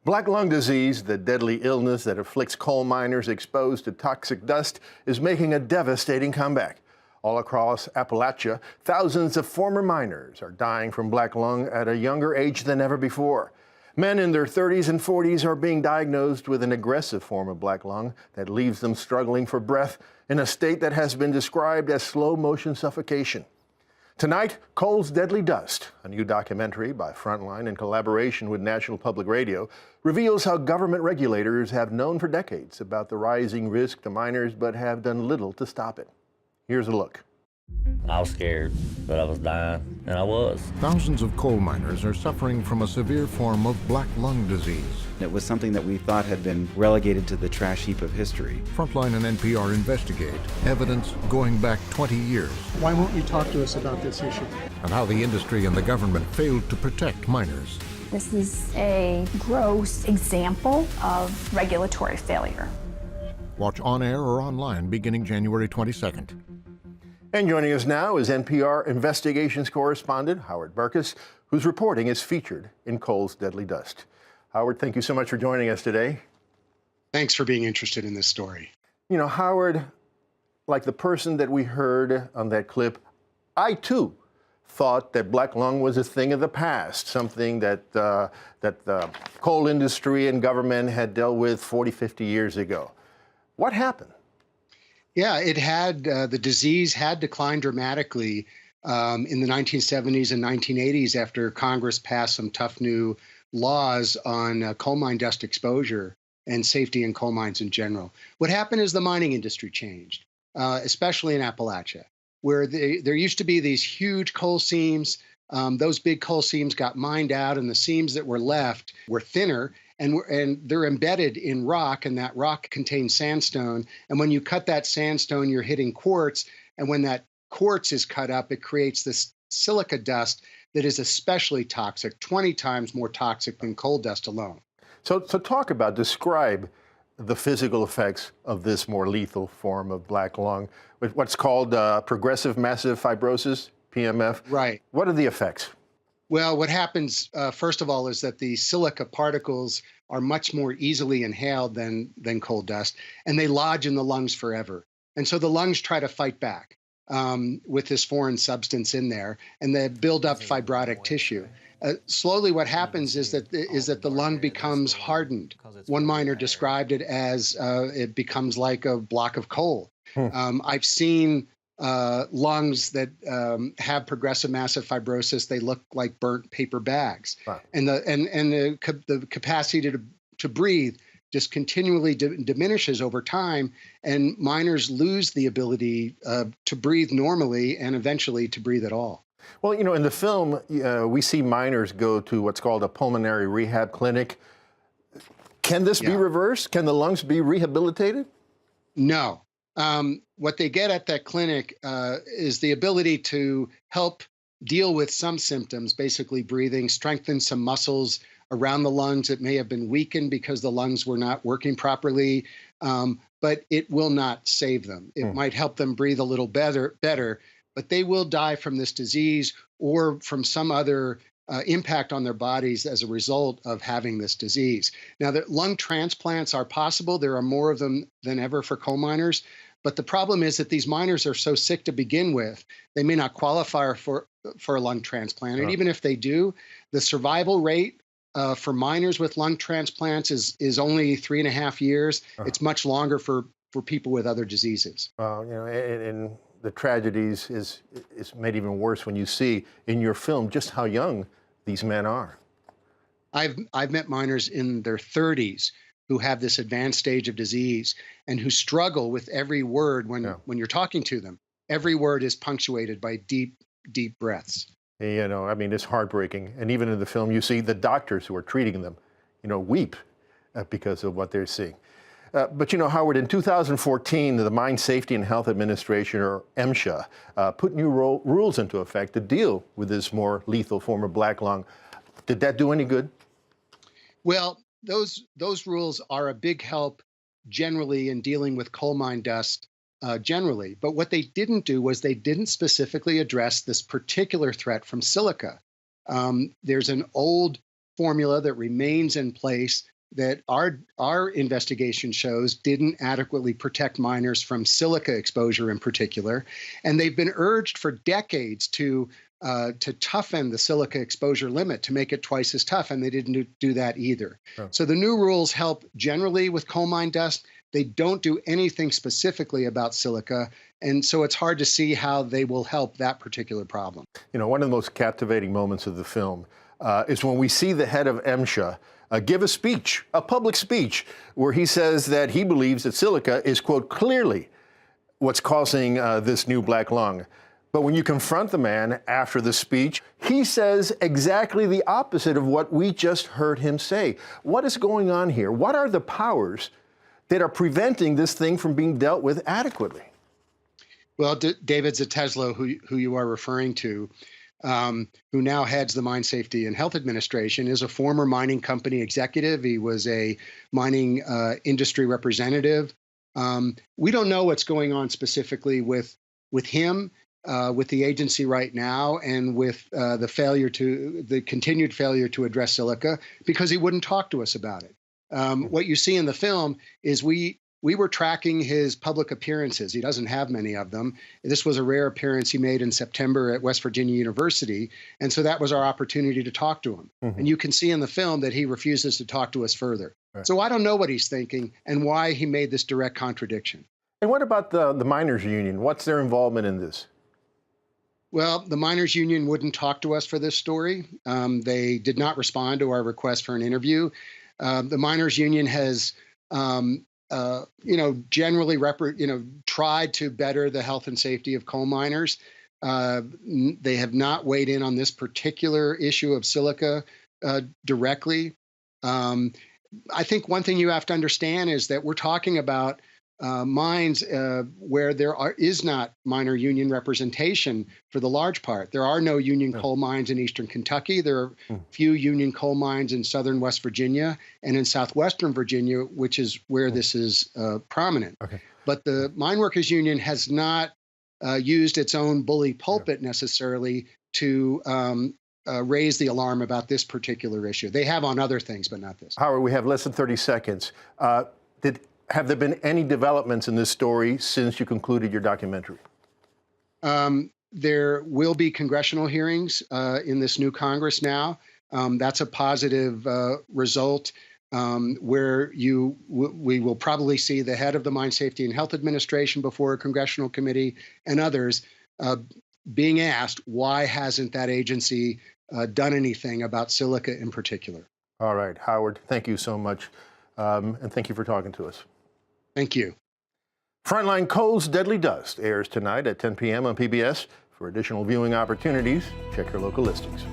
Black lung disease, the deadly illness that afflicts coal miners exposed to toxic dust, is making a devastating comeback. All across Appalachia, thousands of former miners are dying from black lung at a younger age than ever before. Men in their 30s and 40s are being diagnosed with an aggressive form of black lung that leaves them struggling for breath in a state that has been described as slow motion suffocation. Tonight, Coal's Deadly Dust, a new documentary by Frontline in collaboration with National Public Radio, reveals how government regulators have known for decades about the rising risk to miners but have done little to stop it. Here's a look. I was scared that I was dying, and I was. Thousands of coal miners are suffering from a severe form of black lung disease. It was something that we thought had been relegated to the trash heap of history. Frontline and NPR investigate evidence going back 20 years Why won't you talk to us about this issue? and how the industry and the government failed to protect miners. This is a gross example of regulatory failure. Watch on air or online beginning January 22nd. And joining us now is NPR investigations correspondent Howard Burkus, whose reporting is featured in Coal's Deadly Dust. Howard, thank you so much for joining us today. Thanks for being interested in this story. You know, Howard, like the person that we heard on that clip, I too thought that black lung was a thing of the past, something that the coal industry and government had dealt with 40, 50 years ago. What happened? Yeah, the disease had declined dramatically in the 1970s and 1980s after Congress passed some tough new laws on coal mine dust exposure and safety in coal mines in general. What happened is the mining industry changed, especially in Appalachia, where there used to be these huge coal seams. Those big coal seams got mined out, and the seams that were left were thinner, and they're embedded in rock, and that rock contains sandstone. And when you cut that sandstone, you're hitting quartz. And when that quartz is cut up, it creates this silica dust that is especially toxic, 20 times more toxic than coal dust alone. So describe the physical effects of this more lethal form of black lung, with what's called progressive massive fibrosis, PMF. Right. What are the effects? Well, what happens, first of all, is that the silica particles are much more easily inhaled than coal dust, and they lodge in the lungs forever. And so the lungs try to fight back with this foreign substance in there, and they build up fibrotic tissue. Slowly, what happens is that the lung becomes hardened. One miner described it as it becomes like a block of coal. I've seen lungs that have progressive massive fibrosis. They look like burnt paper bags. Wow. And the capacity to breathe just continually diminishes over time, and miners lose the ability to breathe normally and eventually to breathe at all. Well, you know, in the film, we see miners go to what's called a pulmonary rehab clinic. Can this be reversed? Can the lungs be rehabilitated? No. What they get at that clinic is the ability to help deal with some symptoms, basically breathing, strengthen some muscles around the lungs that may have been weakened because the lungs were not working properly, but it will not save them. It might help them breathe a little better, but they will die from this disease or from some other impact on their bodies as a result of having this disease. Now, the lung transplants are possible. There are more of them than ever for coal miners. But the problem is that these miners are so sick to begin with, they may not qualify for a lung transplant. And even if they do, the survival rate for miners with lung transplants is only 3.5 years. It's much longer for people with other diseases. Well, you know, and the tragedies is made even worse when you see in your film just how young these men are. I've met miners in their 30s who have this advanced stage of disease and who struggle with every word when you're talking to them. Every word is punctuated by deep, deep breaths. You know, I mean, it's heartbreaking. And even in the film, you see the doctors who are treating them, you know, weep because of what they're seeing. But, you know, Howard, in 2014, the Mine Safety and Health Administration, or MSHA, put new rules into effect to deal with this more lethal form of black lung. Did that do any good? Well, those rules are a big help generally in dealing with coal mine dust generally. But what they didn't do was they didn't specifically address this particular threat from silica. There's an old formula that remains in place that our investigation shows didn't adequately protect miners from silica exposure in particular, and they've been urged for decades to toughen the silica exposure limit to make it twice as tough, and they didn't do that either. Oh. So the new rules help generally with coal mine dust. They don't do anything specifically about silica, and so it's hard to see how they will help that particular problem. You know, one of the most captivating moments of the film is when we see the head of MSHA give a speech, a public speech, where he says that he believes that silica is, quote, clearly what's causing this new black lung. But when you confront the man after the speech, he says exactly the opposite of what we just heard him say. What is going on here? What are the powers that are preventing this thing from being dealt with adequately? Well, David Zeteslo, who you are referring to, who now heads the Mine Safety and Health Administration, is a former mining company executive. He was a mining industry representative. We don't know what's going on specifically with him, with the agency right now, and with the continued failure to address silica, because he wouldn't talk to us about it. What you see in the film is we were tracking his public appearances. He doesn't have many of them. This was a rare appearance he made in September at West Virginia University, and so that was our opportunity to talk to him. Mm-hmm. And you can see in the film that he refuses to talk to us further. Right. So I don't know what he's thinking and why he made this direct contradiction. And what about the miners' union? What's their involvement in this? Well, the miners' union wouldn't talk to us for this story. They did not respond to our request for an interview. The miners' union has, generally, tried to better the health and safety of coal miners. They have not weighed in on this particular issue of silica directly. I think one thing you have to understand is that we're talking about mines where there is not miner union representation for the large part. There are no union coal mines in eastern Kentucky. There are few union coal mines in southern West Virginia and in southwestern Virginia, which is where this is prominent. Okay. But the Mine Workers Union has not used its own bully pulpit necessarily to raise the alarm about this particular issue. They have on other things, but not this. Howard, we have less than 30 seconds. Have there been any developments in this story since you concluded your documentary? There will be congressional hearings in this new Congress now. That's a positive result where we will probably see the head of the Mine Safety and Health Administration before a congressional committee and others being asked, why hasn't that agency done anything about silica in particular? All right, Howard, thank you so much. And thank you for talking to us. Thank you. Frontline Coal's Deadly Dust airs tonight at 10 p.m. on PBS. For additional viewing opportunities, check your local listings.